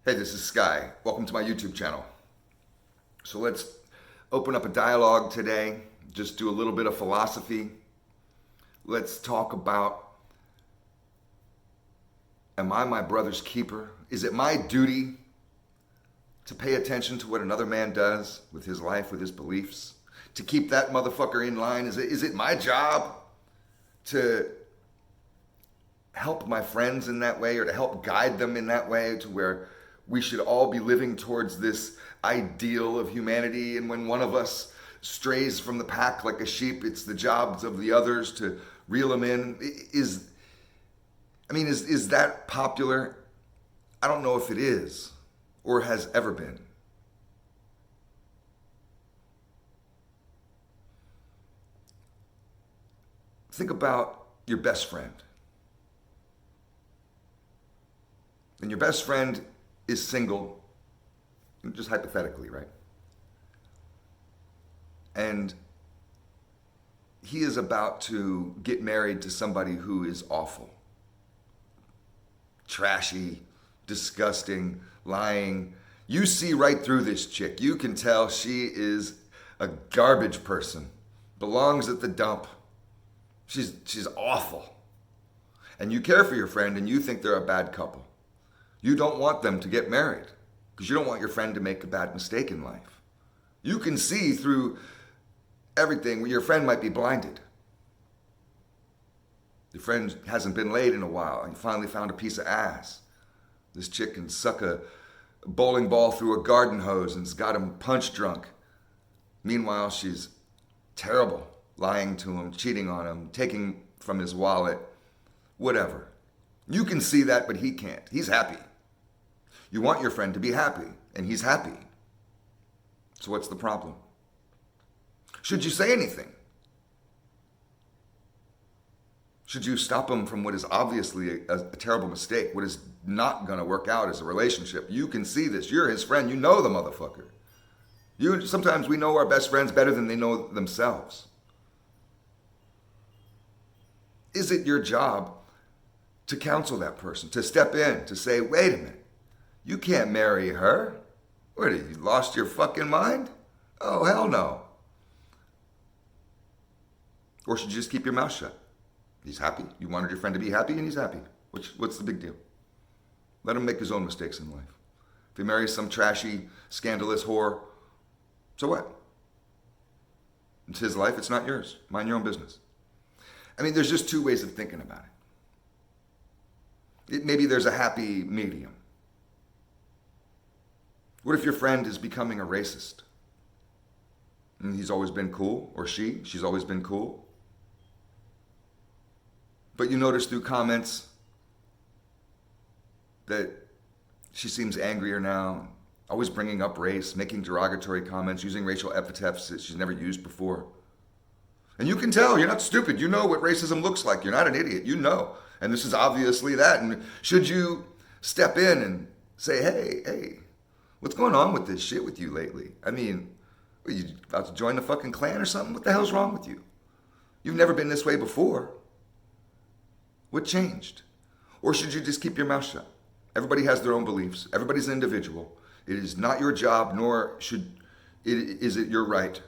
Hey, this is Sky. Welcome to my YouTube channel. So let's open up a dialogue today. Just do a little bit of philosophy. Let's talk about, am I my brother's keeper? Is it my duty to pay attention to what another man does with his life, with his beliefs? To keep that motherfucker in line? Is it my job to help my friends in that way, or to help guide them in that way, to where we should all be living towards this ideal of humanity, and when one of us strays from the pack like a sheep, it's the jobs of the others to reel them in? Is that popular? I don't know if it is or has ever been. Think about your best friend. And your best friend is single, just hypothetically, right? And he is about to get married to somebody who is awful, trashy, disgusting, lying. You see right through this chick. You can tell she is a garbage person, belongs at the dump. She's awful. And you care for your friend and you think they're a bad couple. You don't want them to get married because you don't want your friend to make a bad mistake in life. You can see through everything where your friend might be blinded. Your friend hasn't been laid in a while and you finally found a piece of ass. This chick can suck a bowling ball through a garden hose and's got him punch drunk. Meanwhile, she's terrible, lying to him, cheating on him, taking from his wallet, whatever. You can see that, but he can't. He's happy. You want your friend to be happy, and he's happy. So what's the problem? Should you say anything? Should you stop him from what is obviously a terrible mistake, what is not going to work out as a relationship? You can see this. You're his friend. You know the motherfucker. Sometimes we know our best friends better than they know themselves. Is it your job to counsel that person, to step in, to say, wait a minute, you can't marry her? What, have you lost your fucking mind? Oh, hell no. Or should you just keep your mouth shut? He's happy. You wanted your friend to be happy, and he's happy. What's the big deal? Let him make his own mistakes in life. If he marries some trashy, scandalous whore, so what? It's his life, it's not yours. Mind your own business. There's just two ways of thinking about it. Maybe there's a happy medium. What if your friend is becoming a racist? And he's always been cool, or she's always been cool. But you notice through comments that she seems angrier now, always bringing up race, making derogatory comments, using racial epithets that she's never used before. And you can tell, you're not stupid. You know what racism looks like. You're not an idiot. You know. And this is obviously that. And should you step in and say, hey, what's going on with this shit with you lately? Are you about to join the fucking Klan or something? What the hell's wrong with you? You've never been this way before. What changed? Or should you just keep your mouth shut? Everybody has their own beliefs. Everybody's an individual. It is not your job, nor is it your right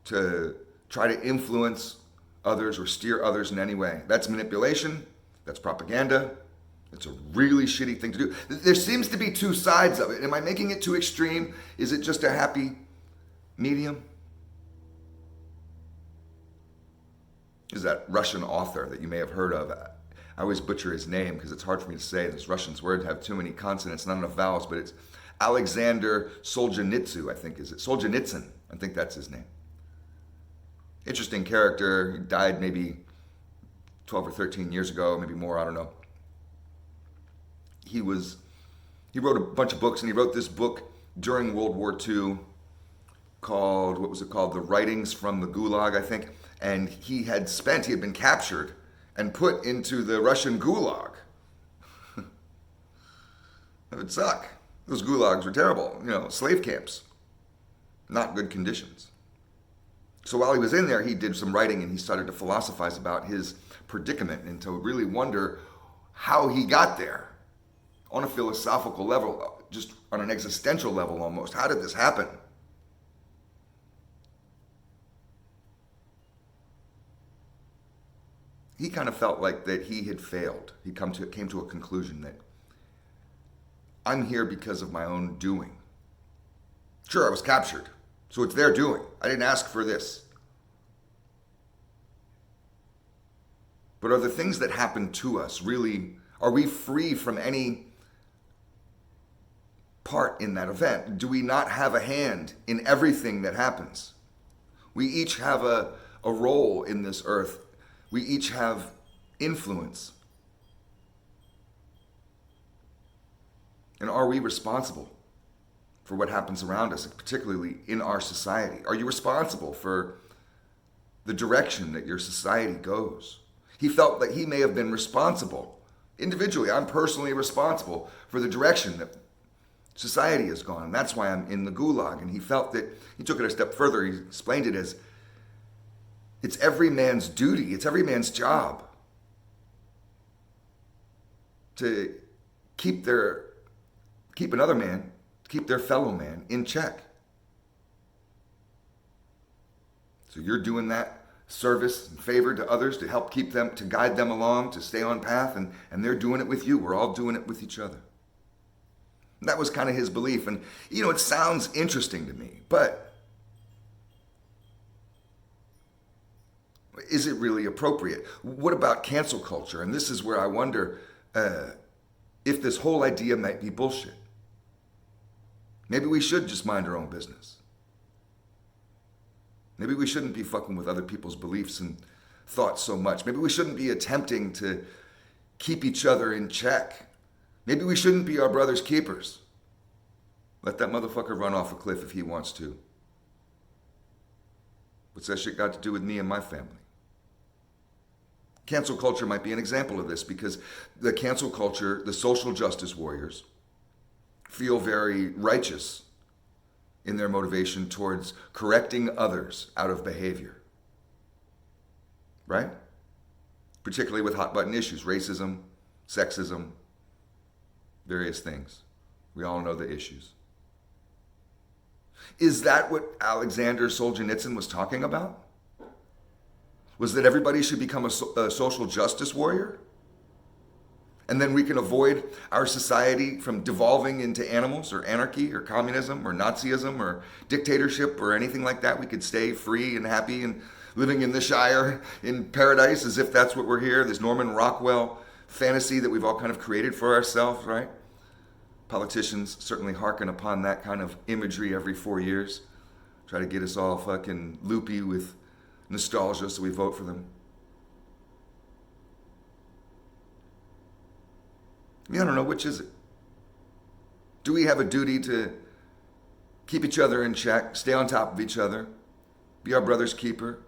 to try to influence others or steer others in any way. That's manipulation. That's propaganda. It's a really shitty thing to do. There seems to be two sides of it. Am I making it too extreme? Is it just a happy medium? Is that Russian author that you may have heard of? I always butcher his name because it's hard for me to say. This Russian words have too many consonants, not enough vowels, but it's Alexander Solzhenitsyn, I think is it? Solzhenitsyn, I think that's his name. Interesting character. He died maybe 12 or 13 years ago, maybe more, I don't know. He wrote a bunch of books, and he wrote this book during World War II called, what was it called? The Writings from the Gulag, I think. And he had been captured and put into the Russian Gulag. That would suck. Those gulags were terrible, slave camps. Not good conditions. So while he was in there, he did some writing and he started to philosophize about his predicament and to really wonder how he got there. on a philosophical level, just on an existential level almost. How did this happen? He kind of felt like that he had failed. He came to a conclusion that I'm here because of my own doing. Sure, I was captured, so it's their doing. I didn't ask for this. But are the things that happen to us really, are we free from any part in that event? Do we not have a hand in everything that happens? We each have a role in this earth. We each have influence. And are we responsible for what happens around us, particularly in our society? Are you responsible for the direction that your society goes? He felt that he may have been responsible. Individually, I'm personally responsible for the direction that society has gone. And that's why I'm in the gulag. And he felt that, he took it a step further. He explained it as, it's every man's duty, it's every man's job to keep their fellow man in check. So you're doing that service and favor to others to help keep them, to guide them along, to stay on path, and they're doing it with you. We're all doing it with each other. And that was kind of his belief. And, it sounds interesting to me, but is it really appropriate? What about cancel culture? And this is where I wonder if this whole idea might be bullshit. Maybe we should just mind our own business. Maybe we shouldn't be fucking with other people's beliefs and thoughts so much. Maybe we shouldn't be attempting to keep each other in check. Maybe we shouldn't be our brother's keepers. Let that motherfucker run off a cliff if he wants to. What's that shit got to do with me and my family? Cancel culture might be an example of this, because the cancel culture, the social justice warriors, feel very righteous in their motivation towards correcting others out of behavior. Right? Particularly with hot button issues, racism, sexism, various things. We all know the issues. Is that what Alexander Solzhenitsyn was talking about? Was that everybody should become a social justice warrior? And then we can avoid our society from devolving into animals or anarchy or communism or Nazism or dictatorship or anything like that. We could stay free and happy and living in the Shire in paradise as if that's what we're here. This Norman Rockwell fantasy that we've all kind of created for ourselves, right? Politicians certainly hearken upon that kind of imagery every 4 years. Try to get us all fucking loopy with nostalgia so we vote for them. I don't know, which is it? Do we have a duty to keep each other in check, stay on top of each other, be our brother's keeper,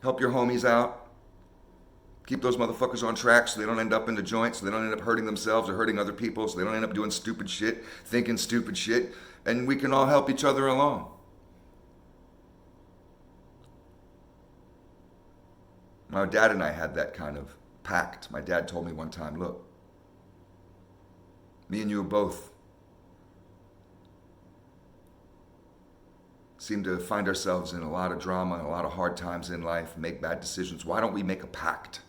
help your homies out, keep those motherfuckers on track so they don't end up in the joint, so they don't end up hurting themselves or hurting other people, so they don't end up doing stupid shit, thinking stupid shit, and we can all help each other along? My dad and I had that kind of pact. My dad told me one time, look, me and you both seem to find ourselves in a lot of drama and a lot of hard times in life, make bad decisions. Why don't we make a pact?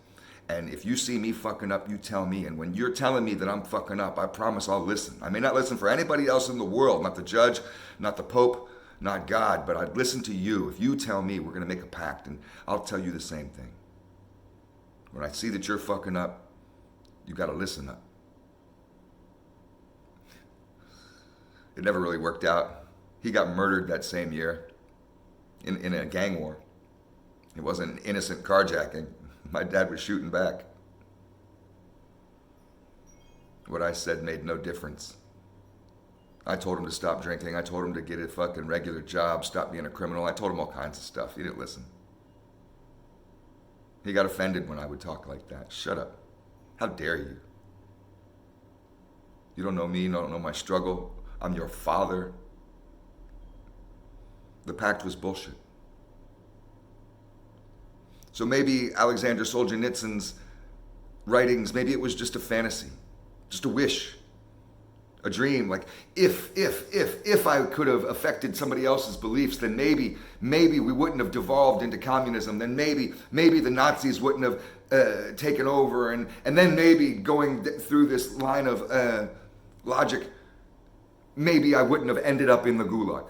And if you see me fucking up, you tell me. And when you're telling me that I'm fucking up, I promise I'll listen. I may not listen for anybody else in the world, not the judge, not the Pope, not God, but I'd listen to you. If you tell me we're going to make a pact, and I'll tell you the same thing. When I see that you're fucking up, you got to listen up. It never really worked out. He got murdered that same year in a gang war. It wasn't an innocent carjacking. My dad was shooting back. What I said made no difference. I told him to stop drinking. I told him to get a fucking regular job, stop being a criminal. I told him all kinds of stuff. He didn't listen. He got offended when I would talk like that. Shut up. How dare you? You don't know me, you don't know my struggle. I'm your father. The pact was bullshit. So maybe Alexander Solzhenitsyn's writings, maybe it was just a fantasy, just a wish. a dream, like if I could have affected somebody else's beliefs, then maybe we wouldn't have devolved into communism. Then maybe the Nazis wouldn't have taken over, and then maybe going through this line of logic, maybe I wouldn't have ended up in the gulag.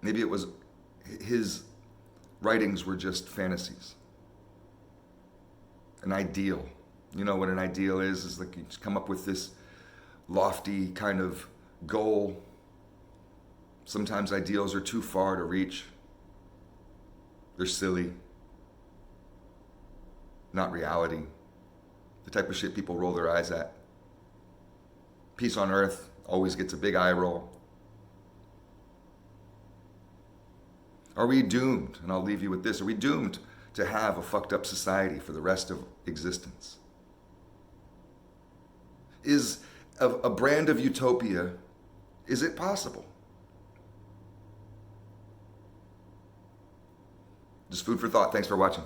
Maybe it was his writings were just fantasies. An ideal. You know what an ideal is like you just come up with this lofty kind of goal. Sometimes ideals are too far to reach. They're silly. Not reality. The type of shit people roll their eyes at. Peace on earth always gets a big eye roll. Are we doomed? And I'll leave you with this. Are we doomed to have a fucked up society for the rest of existence? Is a brand of utopia, is it possible? Just food for thought. Thanks for watching.